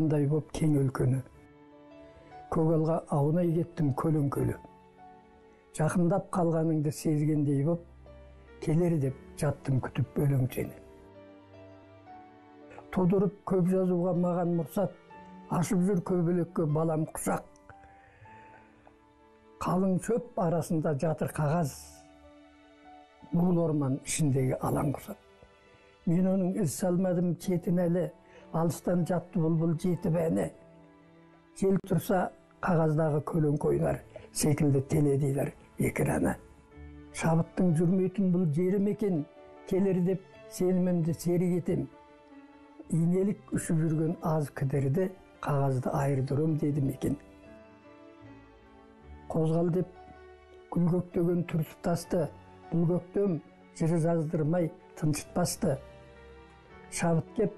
андай боп кең өлкөнү. Көгалга аунай кеттим көлөңкөлү. Жакындап калганыңды сезгендей боп, келер деп жаттым күтүп өлөң сени. Тодуруп көп жазууга маган мурсат, ашып жүр көбөлөккө балам кушак. Калың чөп арасында жатыр кагаз, бул орман ичиндеги алаң кусат. Мен onun iz salmadım çetin ele, alıstan jattı bulbul жетип әне. Жел турса кагаздағы көлөңкө ойнар, секилди теледейлер экраны. Шабыттың жүрмейтін бұл жерім екен, келер деп сенімімді серік етем. Инелік үшіп жүрген аз кідірді, қағазды айырдырым дедім екен. Қозғал деп гүл көктөгөн түрсіп тасты, бұл көктем жыры жаздырмай тыншытпасты. Шабыт кеп,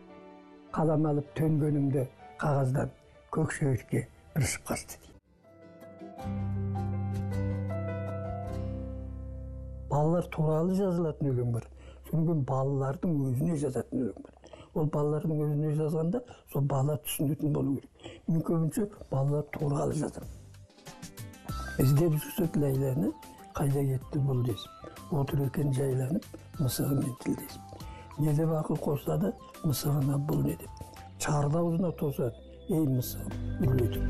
қалам алып төнгөнімді қағаздан көкшөйітке ыршып қасты дейді. Балалар туралы жазылатын өлең бар. Содан балалардың өзіне жазатын өлең бар. Ол балалардың өзіне жазғанда, сол балалар түсінетін болу керек. Мен көбінше балалар туралы жазам. Іздеп жүрсек Ләйләні, қайда кетті бұл десіп. Отыр екен жайланып, мысығымен тілдесіп. Не деп ақыл қосса да, мысығына бұл не деп. Чарды аузына тосады, ей мысығым, үрлетіп.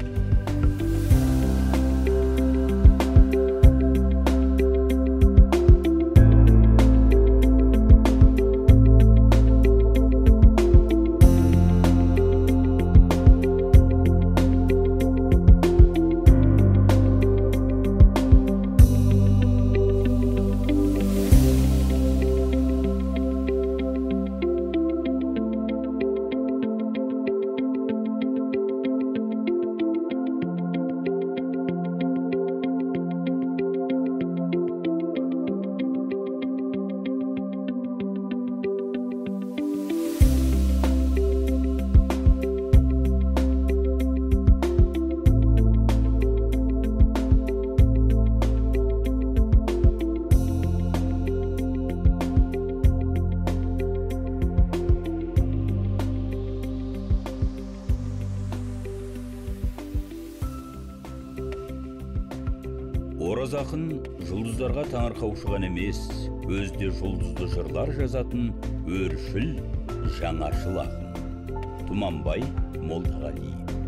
Ораз ақын жұлдыздарға таңырқаушыған емес, өзде жұлдызды жырлар жазатын өршіл, жаңашыл ақын. Тұманбай Молдағалиев.